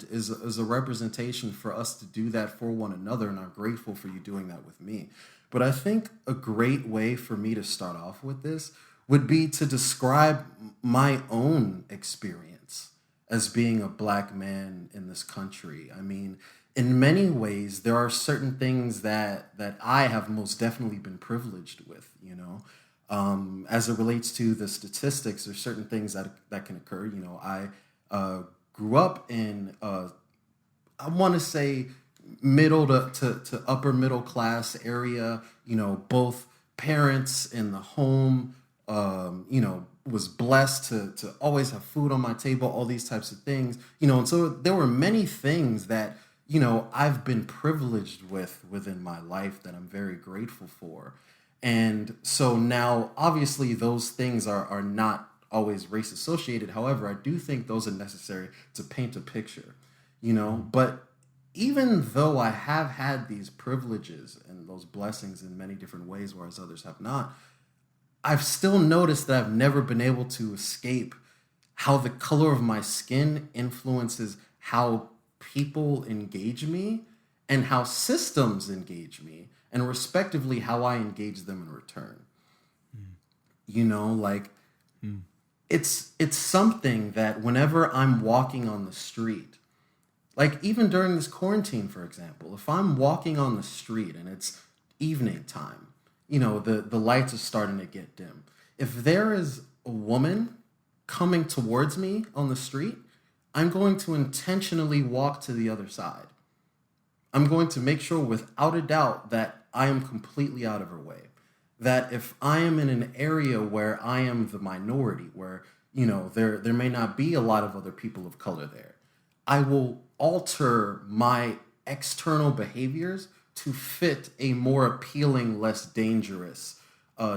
is a representation for us to do that for one another, and I'm grateful for you doing that with me. But I think a great way for me to start off with this would be to describe my own experience as being a black man in this country. I mean, in many ways, there are certain things that I have most definitely been privileged with, you know. As it relates to the statistics, there's certain things that can occur. You know, I grew up in, I want to say, middle to upper middle class area. You know, both parents in the home, you know, was blessed to always have food on my table, all these types of things, you know. And so there were many things that, you know, I've been privileged with within my life that I'm very grateful for. And so now, obviously, those things are not always race associated. However, I do think those are necessary to paint a picture, you know. But even though I have had these privileges and those blessings in many different ways, whereas others have not, I've still noticed that I've never been able to escape how the color of my skin influences how people engage me and how systems engage me, and respectively how I engage them in return. You know, like it's something that whenever I'm walking on the street, like even during this quarantine, for example, if I'm walking on the street and it's evening time, you know, the lights are starting to get dim. If there is a woman coming towards me on the street, I'm going to intentionally walk to the other side. I'm going to make sure without a doubt that I am completely out of her way. That if I am in an area where I am the minority, where, you know, there may not be a lot of other people of color there, I will alter my external behaviors to fit a more appealing, less dangerous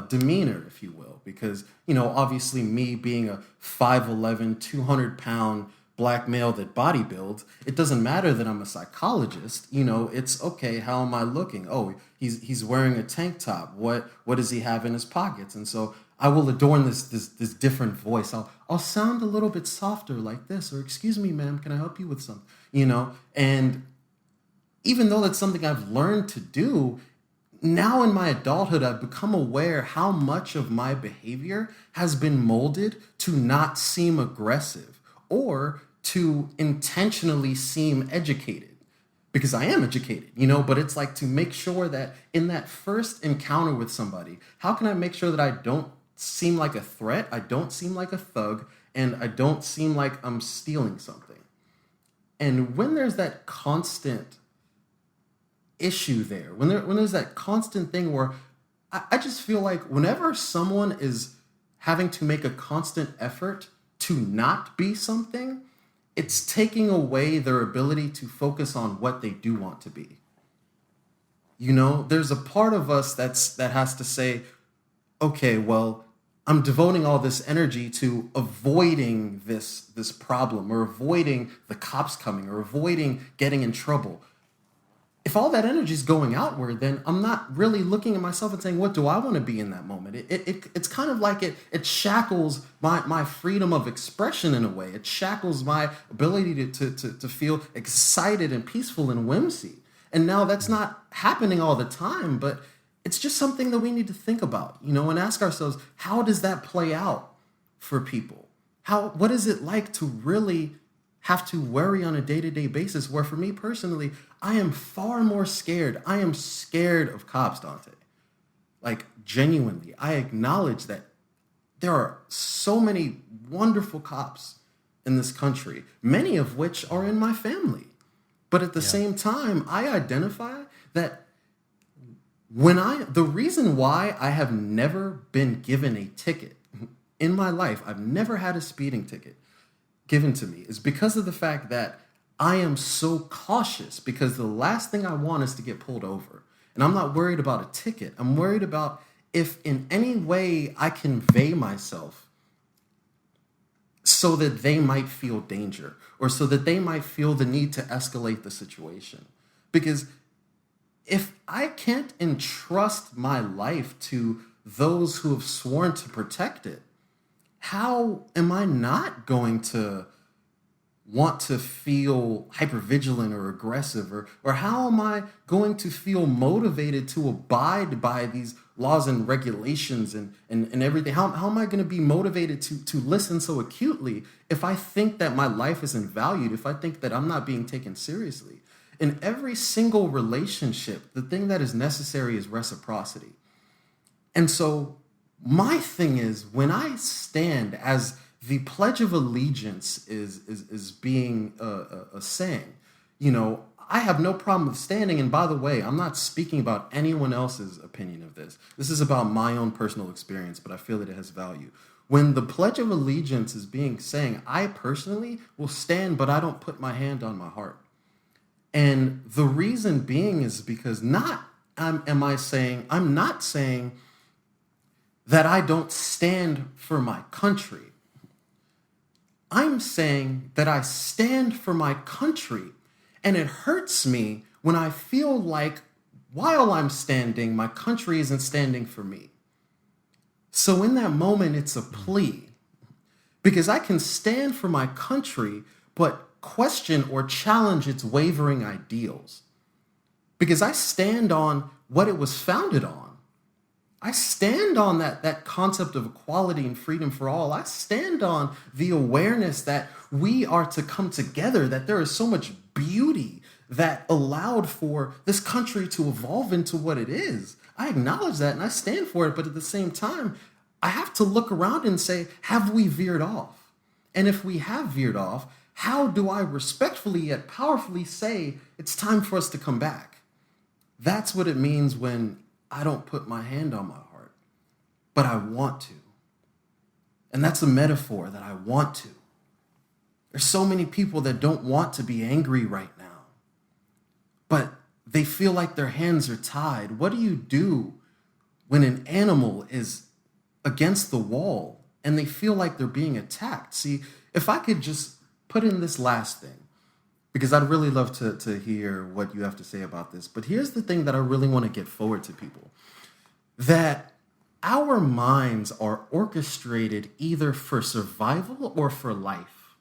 demeanor, if you will. Because, you know, obviously me being a 5'11", 200-pound black male that bodybuilds, it doesn't matter that I'm a psychologist. You know, it's okay, how am I looking? Oh, he's wearing a tank top. What does he have in his pockets? And so I will adorn this different voice. I'll sound a little bit softer like this, or excuse me, ma'am, can I help you with something? You know, and even though that's something I've learned to do, now in my adulthood, I've become aware how much of my behavior has been molded to not seem aggressive or to intentionally seem educated, because I am educated, you know, but it's like to make sure that in that first encounter with somebody, how can I make sure that I don't seem like a threat, I don't seem like a thug, and I don't seem like I'm stealing something? And when there's that constant issue there, when there's that constant thing where I just feel like whenever someone is having to make a constant effort to not be something, it's taking away their ability to focus on what they do want to be. You know, there's a part of us that has to say, okay, well, I'm devoting all this energy to avoiding this problem, or avoiding the cops coming, or avoiding getting in trouble. If all that energy is going outward, then I'm not really looking at myself and saying, what do I want to be in that moment? It's kind of like it shackles my freedom of expression in a way. It shackles my ability to feel excited and peaceful and whimsy. And now that's not happening all the time, but it's just something that we need to think about, you know, and ask ourselves, how does that play out for people? What is it like to really have to worry on a day-to-day basis, where for me personally, I am far more scared. I am scared of cops, Dante. Like, genuinely, I acknowledge that there are so many wonderful cops in this country, many of which are in my family. But at the same time, I identify that the reason why I have never been given a ticket in my life, I've never had a speeding ticket given to me, is because of the fact that I am so cautious, because the last thing I want is to get pulled over. And I'm not worried about a ticket. I'm worried about if in any way I convey myself so that they might feel danger, or so that they might feel the need to escalate the situation. Because if I can't entrust my life to those who have sworn to protect it, how am I not going to want to feel hypervigilant or aggressive? Or how am I going to feel motivated to abide by these laws and regulations and everything? How am I going to be motivated to listen so acutely if I think that my life isn't valued, if I think that I'm not being taken seriously? In every single relationship, the thing that is necessary is reciprocity. And so my thing is, when I stand, as the Pledge of Allegiance is being a saying, I have no problem with standing. And by the way, I'm not speaking about anyone else's opinion of this. This is about my own personal experience, but I feel that it has value. When the Pledge of Allegiance is being saying, I personally will stand, but I don't put my hand on my heart. And the reason being is because I'm not saying that I don't stand for my country. I'm saying that I stand for my country, and it hurts me when I feel like while I'm standing, my country isn't standing for me. So in that moment, it's a plea, because I can stand for my country, but question or challenge its wavering ideals, because I stand on what it was founded on. I stand on that concept of equality and freedom for all. I stand on the awareness that we are to come together, that there is so much beauty that allowed for this country to evolve into what it is. I acknowledge that and I stand for it, but at the same time, I have to look around and say, have we veered off? And if we have veered off, how do I respectfully yet powerfully say it's time for us to come back? That's what it means when I don't put my hand on my heart, but I want to. And that's a metaphor, that I want to. There's so many people that don't want to be angry right now, but they feel like their hands are tied. What do you do when an animal is against the wall and they feel like they're being attacked? See, if I could just put in this last thing, because I'd really love to hear what you have to say about this. But here's the thing that I really want to get forward to people, that our minds are orchestrated either for survival or for life.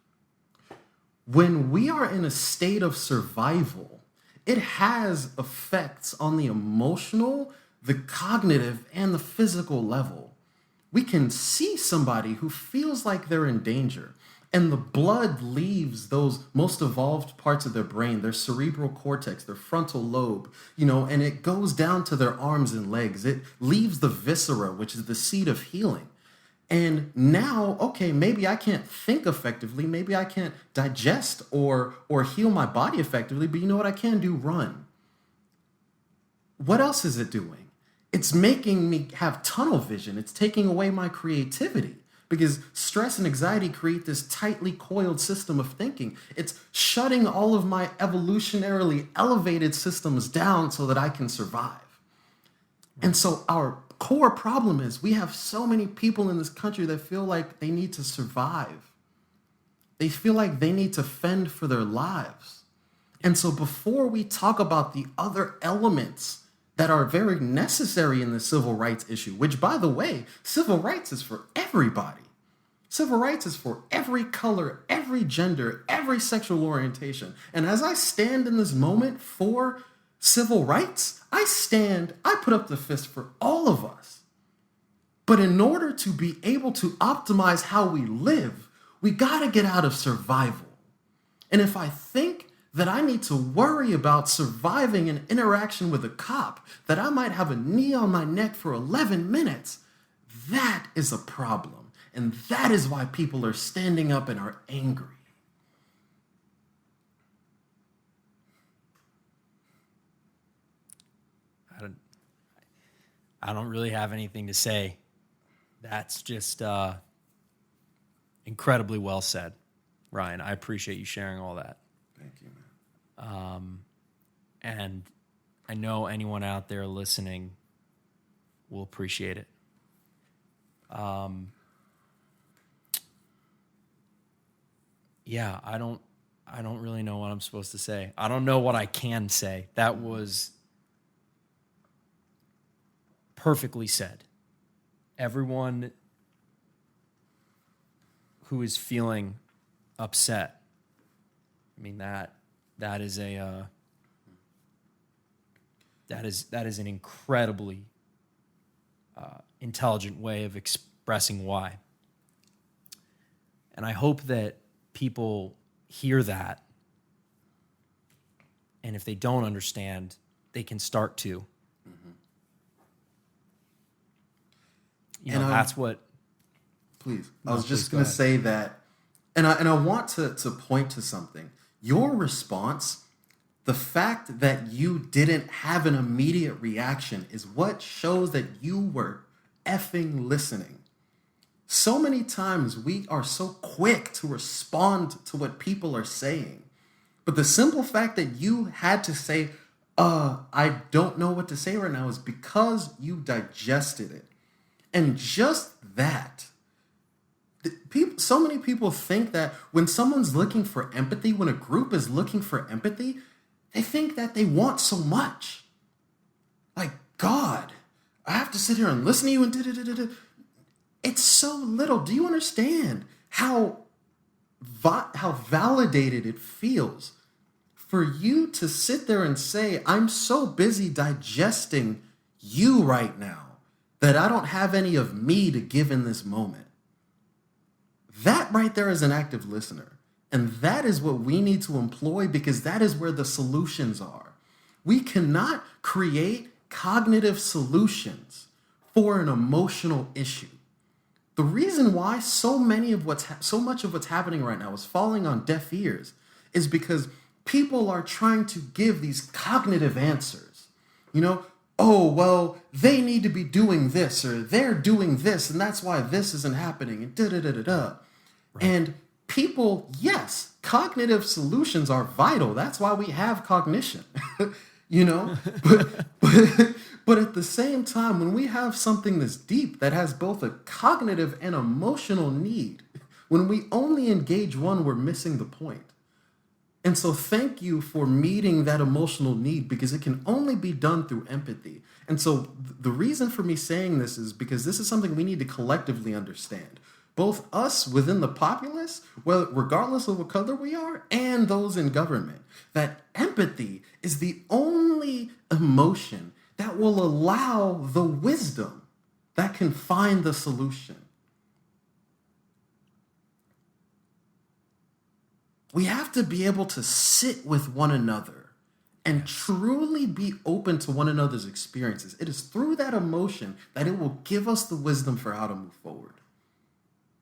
When we are in a state of survival, it has effects on the emotional, the cognitive, and the physical level. We can see somebody who feels like they're in danger, and the blood leaves those most evolved parts of their brain, their cerebral cortex, their frontal lobe, and it goes down to their arms and legs. It leaves the viscera, which is the seat of healing. And now, okay, maybe I can't think effectively. Maybe I can't digest or heal my body effectively, but you know what I can do? Run. What else is it doing? It's making me have tunnel vision. It's taking away my creativity, because stress and anxiety create this tightly coiled system of thinking. It's shutting all of my evolutionarily elevated systems down so that I can survive. And so our core problem is we have so many people in this country that feel like they need to survive. They feel like they need to fend for their lives. And so before we talk about the other elements that are very necessary in the civil rights issue, which, by the way, civil rights is for everybody. Civil rights is for every color, every gender, every sexual orientation. And as I stand in this moment for civil rights, I put up the fist for all of us. But in order to be able to optimize how we live, we got to get out of survival. And if I think that I need to worry about surviving an interaction with a cop, that I might have a knee on my neck for 11 minutes, that is a problem. And that is why people are standing up and are angry. I don't really have anything to say. That's just incredibly well said, Ryan. I appreciate you sharing all that. Thank you, man. And I know anyone out there listening will appreciate it. Yeah, I don't really know what I'm supposed to say. I don't know what I can say. That was perfectly said. Everyone who is feeling upset I mean, that is an incredibly intelligent way of expressing why. And I hope that people hear that, and if they don't understand, they can start to. You know, that's what. Please, I was just going to say that, and I want to point to something. Your response, the fact that you didn't have an immediate reaction, is what shows that you were effing listening. So many times we are so quick to respond to what people are saying. But the simple fact that you had to say, I don't know what to say right now, is because you digested it. And just that, so many people think that when someone's looking for empathy, when a group is looking for empathy, they think that they want so much. Like, God, I have to sit here and listen to you and da-da-da-da-da. It's so little. Do you understand how validated it feels for you to sit there and say, I'm so busy digesting you right now that I don't have any of me to give in this moment? That right there is an active listener. And that is what we need to employ, because that is where the solutions are. We cannot create cognitive solutions for an emotional issue. The reason why so much of what's happening right now is falling on deaf ears is because people are trying to give these cognitive answers. You know, oh, well, they need to be doing this, or they're doing this, and that's why this isn't happening, and da-da-da-da-da. Right. And people, yes, cognitive solutions are vital. That's why we have cognition, you know? But at the same time, when we have something that's deep, that has both a cognitive and emotional need, when we only engage one, we're missing the point. And so thank you for meeting that emotional need, because it can only be done through empathy. And so the reason for me saying this is because this is something we need to collectively understand. Both us within the populace, well, regardless of what color we are, and those in government, that empathy is the only emotion that will allow the wisdom that can find the solution. We have to be able to sit with one another and truly be open to one another's experiences. It is through that emotion that it will give us the wisdom for how to move forward.